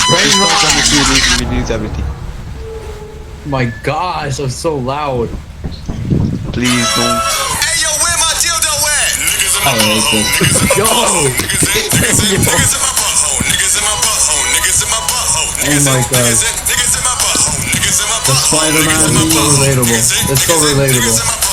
brain Stop rot. on the series, we lose everything. My gosh, I'm so loud. Please don't. Hey yo, where my dildo at? Niggas in my I hate this. Yo! Niggas in my butthole. Niggas in my butthole. Niggas in my butthole. Oh my god. Niggas in my butthole. Niggas in my The butthole. Spider-Man is so relatable. It's so relatable.